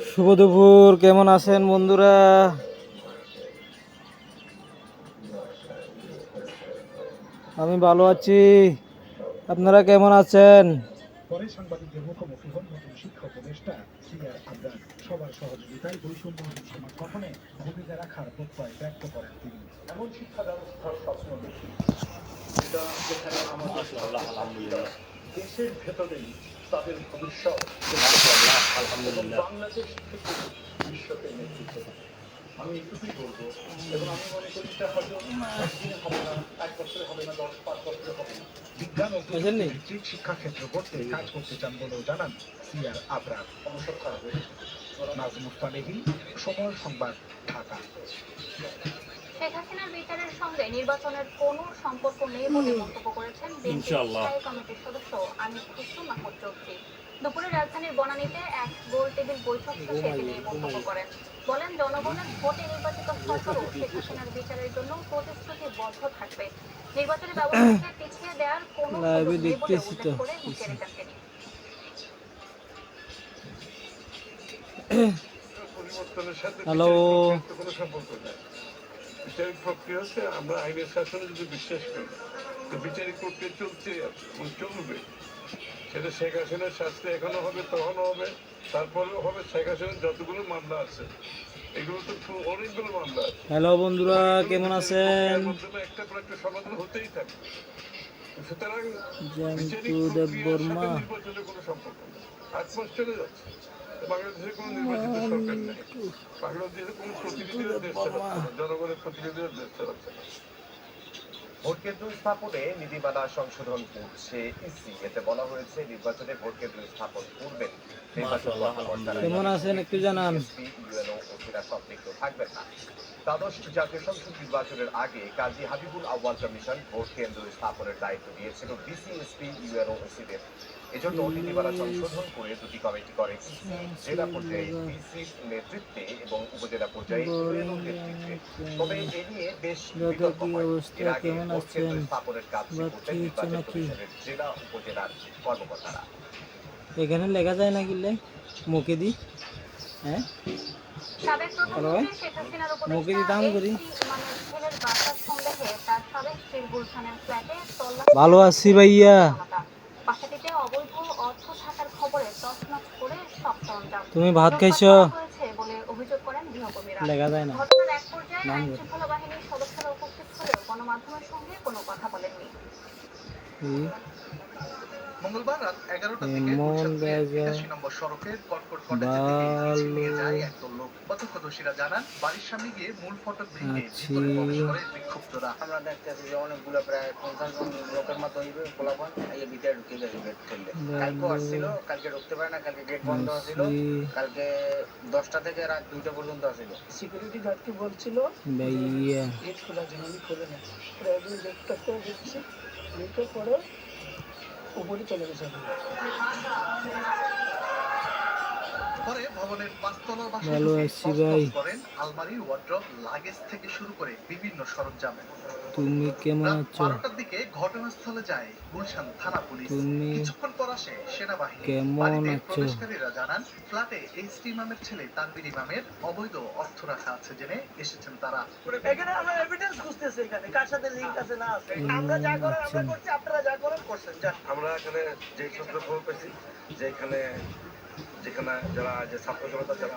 শুভ দুপুর, কেমন আছেন বন্ধুরা? আমি ভালো আছি, আপনারা কেমন আছেন? পরে সাংবাদিকদের মুখোমুখি হন নতুন শিক্ষা উপদেষ্টা সিআর আবরার। সবার সহযোগিতায় বৈষম্য সমাজ গঠনে ভূমিকা রাখার প্রত্যয় ব্যক্ত করেন তিনি। এমন শিক্ষা ব্যবস্থার স্বপ্ন দেখি যেটা যেখানে আমাদের দেশের ভেতরেই তাদের ভবিষ্যৎ বাংলাদেশ থেকে বিশ্বকে নেতৃত্ব দেয়। আমি এটুকুই বলবো, এবং আমি মনে করি এটা হয়তো একদিনে হবে না, 1 বছরে হবে না, 10-5 বছরে হবে না। বিজ্ঞান ও প্রযুক্তিভিত্তিক শিক্ষাক্ষেত্র গড়তে কাজ করতে চান বলেও জানান সিআর আবরার। নাজমুস ফালেহী, সময় সংবাদ, ঢাকা। শেখ হাসিনার বিচারের সঙ্গে নির্বাচনের কোনো সম্পর্ক নেই বলে মন্তব্য করেছেন বিএনপির স্থায়ী কমিটির সদস্য আমির খসরু মাহমুদ চৌধুরী। দুপুরে রাজধানীর বনানীতে এক গোল টেবিল বৈঠক শেষে তিনি মন্তব্য করেন। বলেন, জনগণের ভোটে নির্বাচিত সরকারও শেখ হাসিনার বিচারের জন্য প্রতিশ্রুতিবদ্ধ থাকবে। নির্বাচনী ব্যবস্থাকে পিছিয়ে দেওয়ার কোনো সুযোগ নেই বলে উল্লেখ করে হুঁশিয়ারি দেন তিনি। হ্যালো, বিচারিক প্রক্রিয়া হচ্ছে, আমরা আইনের শাসনে যদি বিশ্বাস করি তো বিচারিক প্রক্রিয়া চলছে এবং চলবে। সেটা শেখ হাসিনার শাস্তি এখনো হবে, তখনও হবে, তারপরেও হবে। শেখ হাসিনার যতগুলো মামলা আছে এগুলো তো অনেকগুলো মামলা আছে। হ্যালো বন্ধুরা, কেমন আছেন? একটা পর একটা সমাধান হতেই থাকে। সুতরাং জয়ন্তু দেব বর্মা। নির্বাচনের কোনো সম্পর্ক নেই। 8 মাস চলে যাচ্ছে, বাংলাদেশের কোনো নির্বাচিত সরকার নেই। বাংলাদেশের কোনো প্রতিনিধিরা দেশ চালাচ্ছে না, জনগণের প্রতিনিধিরা দেশ চালাচ্ছে না। ভোট কেন্দ্র স্থাপনে নীতিমালা সংশোধন করছে ইসি। এতে বলা হয়েছে, নির্বাচনে ভোট কেন্দ্র স্থাপন করবেন কেমন আছেন একটু জানান। সম্পৃক্ত থাকবেন না। দ্বাদশ জাতীয় সংসদ নির্বাচনের আগে কাজী হাবিবুল আউয়াল কমিশন ভোট কেন্দ্র স্থাপনের দায়িত্ব দিয়েছিল বিসিএসপি ইউএনও ওসিদের। এজন্য নীতিমালা সংশোধন করে দুটি কমিটি করে জেলা পর্যায়ে বিসির নেতৃত্বে এবং উপজেলা পর্যায়ে ইউএনও নেতৃত্বে। তবে এ নিয়ে বেশ বিতর্ক হয়। এর আগে ভোট কেন্দ্র স্থাপনের কাজ করতেন নির্বাচন কমিশনের জেলা উপজেলার কর্মকর্তারা। এখানে লেখা যায় না কিলে মুখে দি, হ্যাঁ সাবেক প্রধানমন্ত্রী শেখ হাসিনার মুখে দি দাম করি। ইমামের ছেলের বাসার সন্দেহে তার সাবেক স্ত্রীর গুলশানের ফ্ল্যাটে তল্লাশি। ভালো আছি ভাইয়া। বাসাটিতে অবৈধ অর্থ থাকার খবরে তছনছ করে সব সরঞ্জাম তুমি ভাত খাইছো? হয়েছে বলে অভিযোগ করেন গৃহকর্মীরা। লেখা যায় না। ঘটনার এক পর্যায়ে আইন শৃঙ্খলা বাহিনীর সদস্যরা উপস্থিত হলেও গণমাধ্যমের সঙ্গে কোনো কথা বলেননি। মঙ্গলবার রাত 11টার দিকে গুলশানের ৮১ নম্বর সড়কের কটকট কটেজের দিকে মিছিল নিয়ে যায় একদল লোক। প্রত্যক্ষদর্শীরা জানান, বাড়ির সামনে গিয়ে মূল ফটক ভেঙে ভিতরে প্রবেশ করে বিক্ষুব্ধরা। আমরা দেখতেছি যে অনেকগুলো প্রায় 50 জন লোকের মতো হইবে, পোলাপান এই ভিতরে ঢুকে গেছে গেট খুললে। কালকে আসছিল, কালকে ঢুকতে পারে না, কালকে গেট বন্ধ ছিল, কালকে 10টা থেকে রাত 2টা পর্যন্ত ছিল। সিকিউরিটি গার্ডকে বলছিল ভাইয়া গেট খোলার জন্য, আমি খুলে না গেটটা করে দিচ্ছি, গেটের পরে উপরে চলে গেছে। পরে ভবনের 5 তলার বাসায় ভালো ঢুকে আছি ভাই। করেন আলমারি, ওয়ার্ড্রব, লাগেজ থেকে শুরু করে বিভিন্ন সরঞ্জাম। তুমি কেমন রাত আছো? 12টার দিকে ঘটনাস্থলে যায় গুলশান থানা পুলিশ। তুমি কিছুক্ষণ পর আসে সেনাবাহিনী। কেমন বাড়িতে আছো? প্রবেশকারীরা জানান, ফ্ল্যাটে এইচটি ইমামের ছেলে তানভীর ইমামের অবৈধ অর্থ রাখা আছে জেনে এসেছেন তারা। এখানে আমরা এভিডেন্স খুঁজতেছি, এখানে কার সাথে লিংক আছে না আছে। আমরা যা করার আমরা করছি, আপনারা যা করার করছেন। আমরা এখানে যে সূত্র খবর পেয়েছি যে যেখানে যারা যে ছাত্র জনতা যারা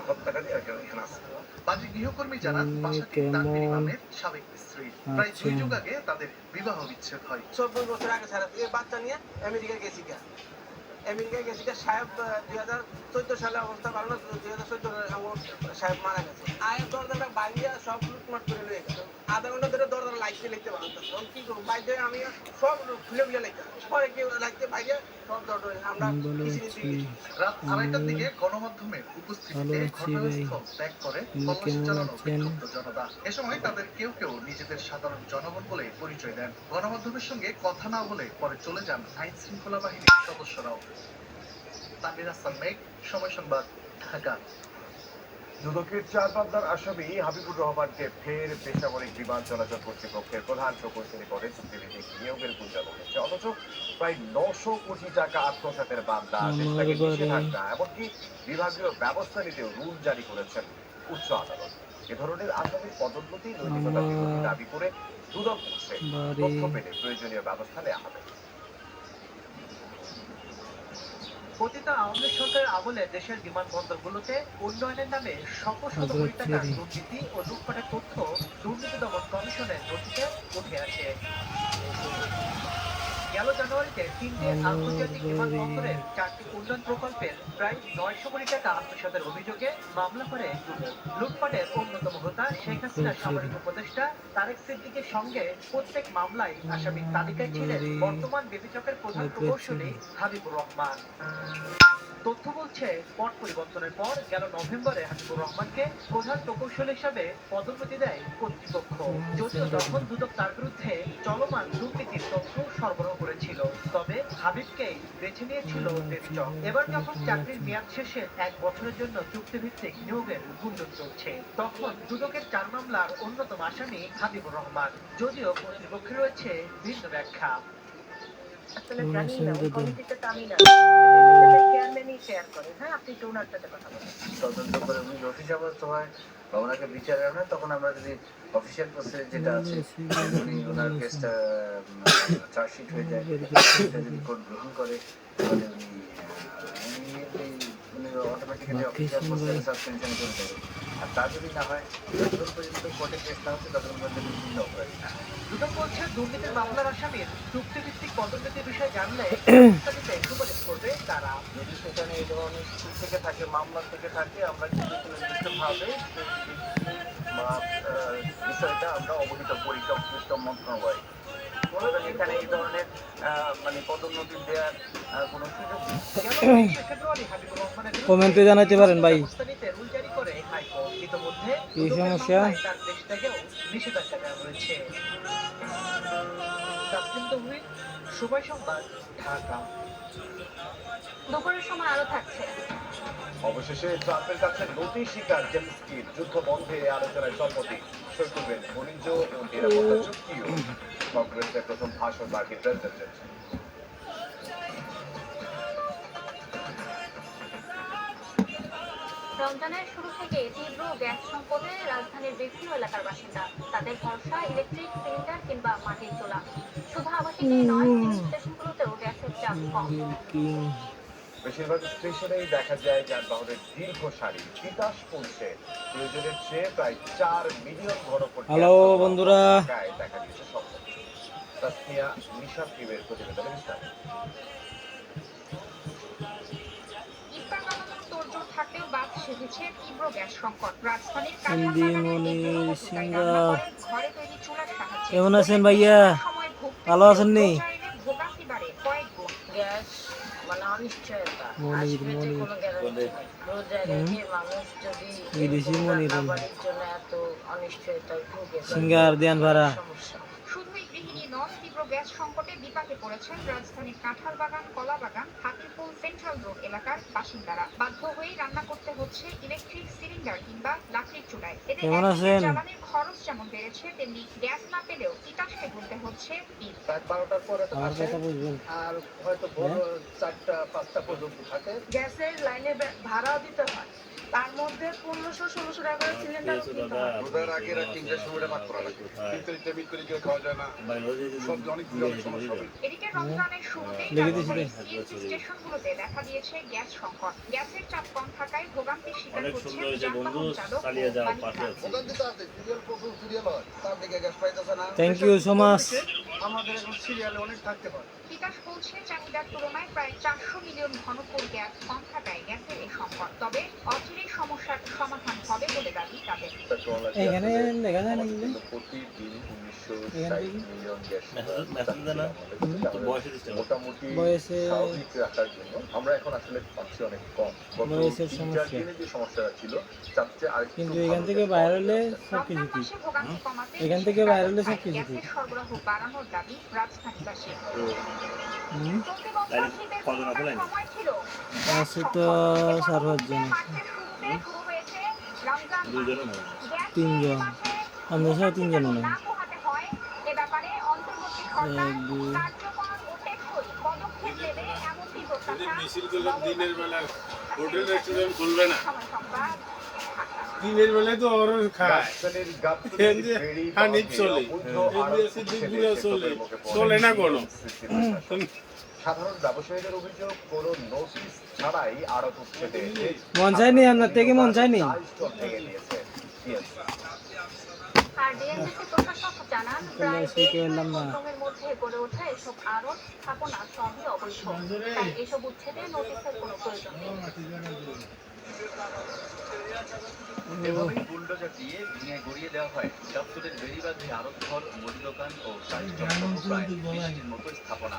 হত্যাকারী এখানে আছে। বাড়ির গৃহকর্মী জানান, বাসাটি তানভীর ইমামের সাবেক স্ত্রী। প্রায় 2 যুগ আগে তাদের বিবাহ বিচ্ছেদ হয়। 24 বছর আগে ছাড়া এই বাচ্চা নিয়ে আমেরিকা গেছি গা। আমেরিকায় গেছি গা। সাহেব 2014 সালে অবস্থা ভালো না, 2014 সাহেব মারা গেছে। আয়ের দরজাটা বাইরে সব লুটমাট করে লয়ে গেছে। আধা ঘন্টা ধরে দরজা লিখতে পারতাম। তখন কি করবো, বাইরে আমি সব খুলে লিখতাম। পরে কেউ লাগতে বাইরে সব দরজা আমরা রাত 2:30টার দিকে গণমাধ্যমের উপস্থিতিতে ঘটনাস্থল ত্যাগ করে তল্লাশি চালানো বিক্ষুব্ধ জনতা। এ সময় তাদের কেউ কেউ নিজেদের সাধারণ জনগণ বলে পরিচয় দেন। গণমাধ্যমের সঙ্গে কথা না বলে পরে চলে যান আইন শৃঙ্খলা বাহিনীর সদস্যরাও। তানভীর হাসান মেঘ, সময় সংবাদ, ঢাকা। দুদকের 4 মামলার আসামি হাবিবুর রহমানকে ফের বেসামরিক বিমান চলাচল কর্তৃপক্ষের প্রধান প্রকৌশলী পদে চুক্তিভিত্তিক নিয়োগের গুঞ্জন উঠেছে। অথচ প্রায় 900 কোটি টাকা আত্মসাতের মামলা, দেশটাকে নিষেধাজ্ঞা, এমনকি বিভাগীয় ব্যবস্থা নিতেও রুল জারি করেছেন উচ্চ আদালত। এ ধরনের আসামির পদোন্নতি নৈতিকতা বিরোধী দাবি করে দুদক বলছে তথ্য পেলে প্রয়োজনীয় ব্যবস্থা নেওয়া হবে। পতিত আওয়ামী লীগ সরকারের আমলে দেশের বিমানবন্দরগুলোতে উন্নয়নের নামে শত শত কোটি টাকার দুর্নীতি ও লুটপাটের তথ্য দুর্নীতি দমন কমিশনের নথিতে উঠে আসে। গেল জানুয়ারিতে 3টে আন্তর্জাতিক বিমানবন্দরের 4টি উন্নয়ন প্রকল্পের প্রায় 900 কোটি টাকা আত্মসাতের অভিযোগে মামলা করে দুদক। লুটপাটের অন্যতম হোতা শেখ হাসিনার সামরিক উপদেষ্টা তারেক সিদ্দিকের সঙ্গে প্রত্যেক মামলায় আসামির তালিকায় ছিলেন বর্তমান বেবিচকের প্রধান প্রকৌশলী হাবিবুর রহমান। তথ্য বলছে, পট পরিবর্তনের পর গেল নভেম্বরে হাবিবুর রহমানকে প্রধান প্রকৌশলী হিসাবে পদোন্নতি দেয় কর্তৃপক্ষ। যদিও তখন দুদক তার বিরুদ্ধে চলমান দুর্নীতির তথ্য সরবরাহ করেছিল, তবে হাবিবকেই বেছে নিয়েছিল বেবিচক। এবার যখন চাকরির মেয়াদ শেষে 1 বছরের জন্য চুক্তিভিত্তিক নিয়োগের গুঞ্জন চলছে, তখন দুদকের 4 মামলার অন্যতম আসামি হাবিবুর রহমান। যদিও কর্তৃপক্ষের রয়েছে ভিন্ন ব্যাখ্যা। আসলে জানি না, ওই কমিটিতে তো আমি না, চেয়ারম্যানই শেয়ার করে। হ্যাঁ, আপনি একটু ওনার সাথে কথা বলেন। তদন্ত করে উনি নোটিশ অবস্থা হয় বা ওনাকে বিচারে আনে, তখন আমরা যদি অফিসিয়াল প্রসেস যেটা আছে উনি ওনার কেসটা চার্জশিট হয়ে যায়, সেটা যদি কোর্ট গ্রহণ করে তাহলে উনি অটোমেটিক্যালি অফিসিয়াল প্রসেসে সাসপেনশন করে দেবে। আর তা যদি না হয়, যতক্ষণ পর্যন্ত কোর্টে কেস না হচ্ছে ততক্ষণ পর্যন্ত বিভিন্ন অপরাধী না। দুদক বলছে, দুর্নীতির মামলার আসামির চুক্তিভিত্তিক পদোন্নতির বিষয়ে জানলে সুপারিশ করবে তারা। যদি সেখানে এই ধরনের থেকে থাকে, মামলা থেকে থাকে, আমরা কিন্তু সুনির্দিষ্টভাবে বিষয়টা আমরা অবহিত করি সংশ্লিষ্ট মন্ত্রণালয়। এখানে এই ধরনের মানে পদোন্নতি দেওয়ার কোনো সুযোগ নেই। কমেন্টে জানাতে পারেন ভাই রুল জারি করে হাইকোর্ট। ইতিমধ্যে কি সমস্যা। তার দেশটাকেও নিষেধাজ্ঞা দেওয়া হয়েছে। সময় সংবাদ, ঢাকা। দুপুরের সময় আরো থাকছে। অবশেষে ট্রাম্পের কাছে নতুন শিকার জেলেনস্কির যুদ্ধ বন্ধে আলোচনায় সম্মতি সই করবেন বাণিজ্য ও নিরাপত্তা চুক্তিও। কংগ্রেসের প্রথম ভাষণ মার্কিন প্রেসিডেন্টের। রমজানের শুরু থেকে তীব্র গ্যাস সংকটে রাজধানীর বিভিন্ন এলাকার বাসিন্দা। তাদের ভরসা ইলেকট্রিক সিলিন্ডার কিংবা মাটির চুলা। শুধু আবাসিকই নয়, স্টেশনগুলোতেও গ্যাসের চাপ কম। বেশিরভাগ স্টেশনেই দেখা যায় যানবাহনের দীর্ঘ সারি। তিতাস পৌঁছে প্রয়োজনের চেয়ে প্রায় 4 মিলিয়ন ঘনফুট হ্যালো বন্ধুরা, দেখা দিয়েছে সম্ভব। তাসমিয়া নিশা টিমের প্রতিবেদনে বিস্তারিত। ইফতার বানানোর তোড়জোড় থাকলেও বাদ সেজেছে তীব্র গ্যাস সংকট। রাজধানীর ঘরে তৈরি চুলার সাহায্যে কেমন আছেন ভাইয়া? ভালো আছেন নি? ভোগান্তি বাড়ে কয়েক গুণ। গ্যাস মানে অনিশ্চয়তা, আসবে যে কোনো গ্যারান্টি নেই। রোজায় রেখে মানুষ যদি রান্নাবাড়ির জন্য এত অনিশ্চয়তায় ভুগে সিঙ্গার দেন ভাড়া। সমস্যা। শুধুই গৃহিণী নন, তীব্র গ্যাস সংকটে বিপাকে পড়েছেন রাজধানীর কাঁঠাল বাগান, কলা বাগান, হাতিপুল সেন্ট্রাল রোড এলাকার বাসিন্দারা। বাধ্য হয়েই রান্না করতে হচ্ছে ইলেকট্রিক সিলিন্ডার কিংবা লাকড়ির চুলায়। এতে জ্বালানির খরচ যেমন বেড়েছে, তেমনি গ্যাস না পেলেও তিতাসকে গুনতে হচ্ছে বিল। রাত 12টার পরে তো আসে, আর হয়তো ভোর 4টা-5টা পর্যন্ত থাকে। গ্যাসের লাইনে ভাড়াও দিতে হয়, তার মধ্যে 1500-1600 টাকা করে সিলিন্ডার কিনতে হয়। রোজার আগে রাত 3টার সময় ভাত করা লাগে। 3 মিনিট করে খাওয়া যায় না, সব অনেক সমস্যা হবে। এদিকে রমজানের শুরুতেই স্টেশনগুলোতে দেখা দিয়েছে গ্যাস সংকট। গ্যাসের চাপ কম থাকায় ভোগান্তির শিকার হচ্ছে যানবাহন চালক ও বালিকা। ভোগান্তি তো আছে, সিরিয়াল হয়, তার দিকে গ্যাস পাইতেছে না। Thank you so much. আমাদের এখন সিরিয়ালে অনেক থাকতে পারে। তিতাস বলছে, চাহিদার তুলনায় প্রায় 400 মিলিয়ন ঘনফুট গ্যাস কম থাকায় গ্যাসের এই সংকট। তবে অচিরেই সমস্যার সমাধান হবে বলে দাবি তাদের। এখানে দেখা যায় না কিন্তু প্রতিদিন 1960 মিলিয়ন গ্যাস মোটামুটি বয়সে স্বাভাবিক রাখার জন্য আমরা এখন আসলে পাচ্ছি অনেক কম। বয়সের সমস্যা। যে সমস্যাটা ছিল তার চেয়ে আরেকটু কিন্তু এখান থেকে বাইরে হলে সব কিছু ঠিক। এখান থেকে বাইরে হলে সব কিছু ঠিক। সরবরাহ বাড়ানোর দাবি রাজধানীবাসী। সময় ছিল আছে তো 4-5 জন। শুরু হয়েছে তিনজন আমরা সহ তিনজন না না পোহাতে হয় এ ব্যাপারে অন্তর্বর্তী সরকার এক দুই কার্যকর ও টেকসই পদক্ষেপ নেবে এমনটি প্রত্যাশা দিনের বেলা হোটেল রেস্টুরেন্ট খুলবে না সময় সংবাদ দিনের বেলায় তো ওর খায় রাজধানীর গাবতলীর ফেরি খানিক বাঁধে চলে অবৈধ এমবিএসসি আড়ত দিকগুলো উচ্ছেদে চলে ক্ষোভের মুখে পড়ে চলে না কোনো DNCC প্রশাসন। সাধারণ ব্যবসায়ীদের অভিযোগ কোনো নোটিশ ছাড়াই আড়ত উচ্ছেদে মন চায়নি আপনার থেকে মন চায়নি স্টল ভেঙে দিয়েছে DNCC। আর ডিএনসিসি প্রশাসক জানান প্রায় শিখে এলাম না। দেড় মধ্যে গড়ে ওঠা এসব আড়ত স্থাপনা সবই অবৈধ তাই এসব উচ্ছেদে নোটিশের কোনো প্রয়োজন নেই এভাবেই বুলডোজার দিয়ে ভেঙে গড়িয়ে দেওয়া হয় গাবতলীর বেড়িবাঁধে আড়তঘর, মুদি দোকান ও চায়ের স্টল সহ প্রায় 20টির মতো স্থাপনা।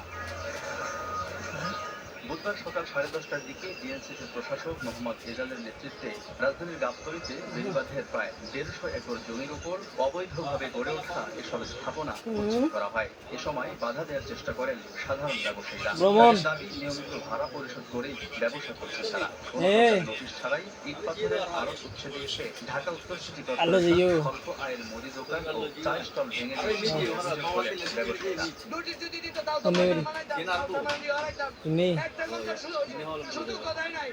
বুধবার সকাল 10:30টার দিকে ডিএনসিসির প্রশাসক মোহাম্মদ এজাজের নেতৃত্বে রাজধানীর গাবতলীতে বেড়িবাঁধের প্রায় 150 একর জমির উপর অবৈধভাবে গড়ে ওঠা এসব স্থাপনা উচ্ছেদ করা হয়। এ সময় বাধা দেওয়ার চেষ্টা করেন সাধারণ ব্যবসায়ীরা। ভ্রমণ। তাদের দাবি নিয়মিত ভাড়া পরিশোধ করেই ব্যবসা করছে তারা। কোনো এই। প্রকার নোটিশ ছাড়াই ইট পাথরের আড়ত উচ্ছেদে এসে ঢাকা উত্তর সিটি আলো দিও। কর্পোরেশন স্বল্প আয়ের মুদি দোকান ও চায়ের স্টল ভেঙে দিয়ে অভিযোগ করেন ব্যবসায়ীরা। নি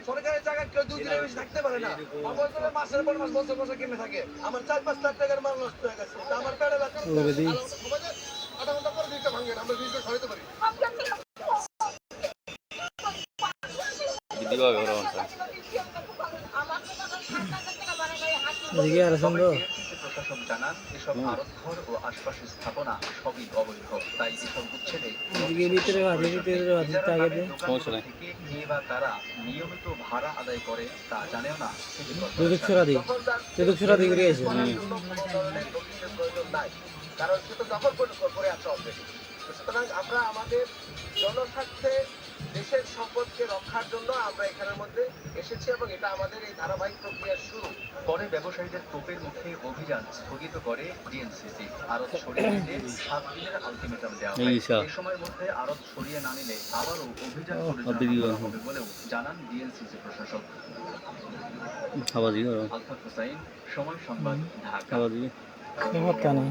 সরকারের জায়গায় কেউ 2 দিনের বেশি থাকতে পারে না। আমার মাসের পর মাস বছর বছর কিনে থাকে। আমার 4-5 লাখ টাকার মাল নষ্ট হয়ে গেছে। তা আমার পেড়ে লাগছে। ওরে দি আধা ঘন্টা পরে দিতে ভাঙে না। আমরা দিতে সরাইতে পারি। এদিকে আর সুন্দর ডিএনসিসি প্রশাসক জানান এসব আড়তঘর ও আশপাশের স্থাপনা সবই অবৈধ। তাই এসব উচ্ছেদে এদিকে ভিতরে ভাত ইজারা আগে নামে দোকানগুলো থেকে কে বা কারা নিয়মিত ভাড়া আদায় করে তা জানেও না সিটি দুদক কর্পোরেশন। ছড়া দিয়ে করে আছে কোনো ধরনের নোটিশের প্রয়োজন নাই, কারণ সে তো দখল করে আছে অলরেডি। সুতরাং আমরা আমাদের জনস্বার্থে দেশের সম্পদকে রক্ষার জন্য আমরা এখানের মধ্যে এসেছি এবং এটা আমাদের এই ধারাবাহিক প্রক্রিয়ার শুরু। পরে ব্যবসায়ীদের তোপের মুখে অভিযান স্থগিত করে ডিএনসিসি। আড়ত সরিয়ে নিতে 7 দিনের আলটিমেটাম দেওয়া হয়। এই সময়ের মধ্যে আড়ত সরিয়ে না নিলে আবারও অভিযান পরিচালনা করা হবে বলেও জানান ডিএনসিসি প্রশাসক। আলতাফ হুসাইন, সময় সংবাদ, ঢাকা। কথা নেই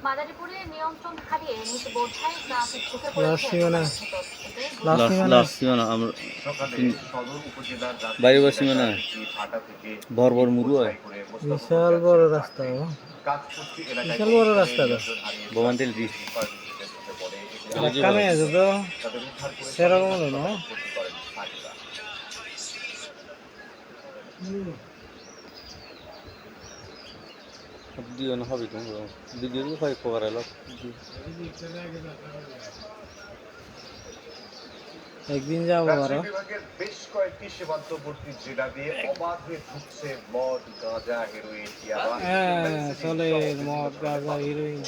মাদারীপুরে নিয়ন্ত্রণ হারিয়ে নিজ বোঝায় ট্রাফিক ঢুকে লাস্ট সীমানা সকালে সদর উপজেলার বাইরে বা সীমানা ফাটা থেকে বর্বর মুরু হয় বিশাল বড় রাস্তা কাজপুষ্টি এলাকায় বিশাল বড় রাস্তা তো বোমান তেল দিস কানে আছে তো তাদের উদ্ধার করে সেরকম হলো না ভর্তি করেন স্থানীয়রা। দিও না হবে তো দিও হয় খবর এলো একদিন যাবো আরো রাজশাহী বিভাগের বেশ কয়েকটি সীমান্তবর্তী জেলা দিয়ে অবাধে ঢুকছে মদ, গাঁজা, হেরোইন, ইয়াবা। হ্যাঁ চলে মদ গাঁজা হিরোইন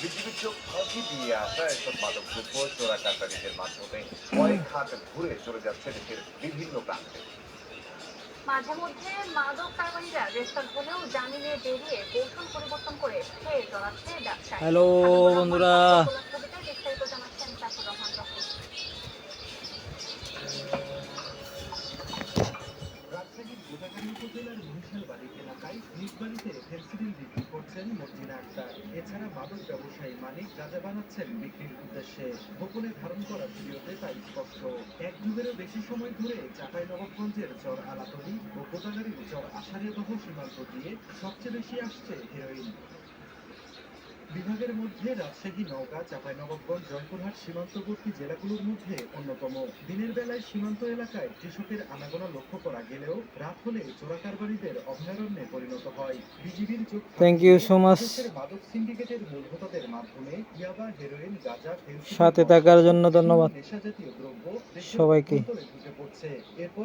বিজিবির চোখ ফাঁকি দিয়ে আসা এসব মাদক দ্রব্য চোরাকারবারিদের মাধ্যমে কয়েক হাত ঘুরে চলে যাচ্ছে দেশের বিভিন্ন প্রান্তে। মাঝে মধ্যে মাদক কারবারিরা গ্রেফতার হলেও জামিনে বেরিয়ে কৌশল পরিবর্তন করে ফের জড়াচ্ছে ব্যবসায়। হ্যালো বন্ধুরা ছবিতে বিস্তারিত জানাচ্ছেন সাইফুর রহমান রফিক। রাজশাহীর গোদাগাড়ী উপজেলার মহিষালবাড়ি এলাকায় নিজ বাড়িতে ফেন্সিডিল বিক্রি করছেন মর্জিনা আক্তার। এছাড়া মাদক ব্যবসায়ী মানিক গাঁজা বানাচ্ছেন বিক্রির উদ্দেশ্যে। গোপনে ধারণ করা ভিডিওতে তাই স্পষ্ট। 1 যুগেরও বেশি সময় ধরে চাঁপাইনবাবগঞ্জের চর আলাতলি ও গোদাগাড়ির চর আষাঢ়িয়াদহ সীমান্ত দিয়ে সবচেয়ে বেশি আসছে হেরোইন। বিভাগের মধ্যে রাজশাহী, নওগাঁ, চাঁপাইনবাবগঞ্জ, জয়পুরহাট সীমান্তবর্তী জেলাগুলোর মধ্যে অন্যতম। দিনের বেলায় সীমান্ত এলাকায় কৃষকের আনাগোনা লক্ষ্য করা গেলেও রাত হলে চোরাকারবারিদের অভয়ারণ্যে পরিণত হয়। বিজিবির চোখ থ্যাংক ইউ সো মাচ দেশের মাদক সিন্ডিকেটের মূল হোতাদের মাধ্যমে ইয়াবা, হেরোইন, গাঁজা, ফেন্সিডিল সাথে থাকার জন্য ধন্যবাদ নেশাজাতীয় দ্রব্য দেশের সবাইকে। অভ্যন্তরে ঢুকে পড়ছে। এরপর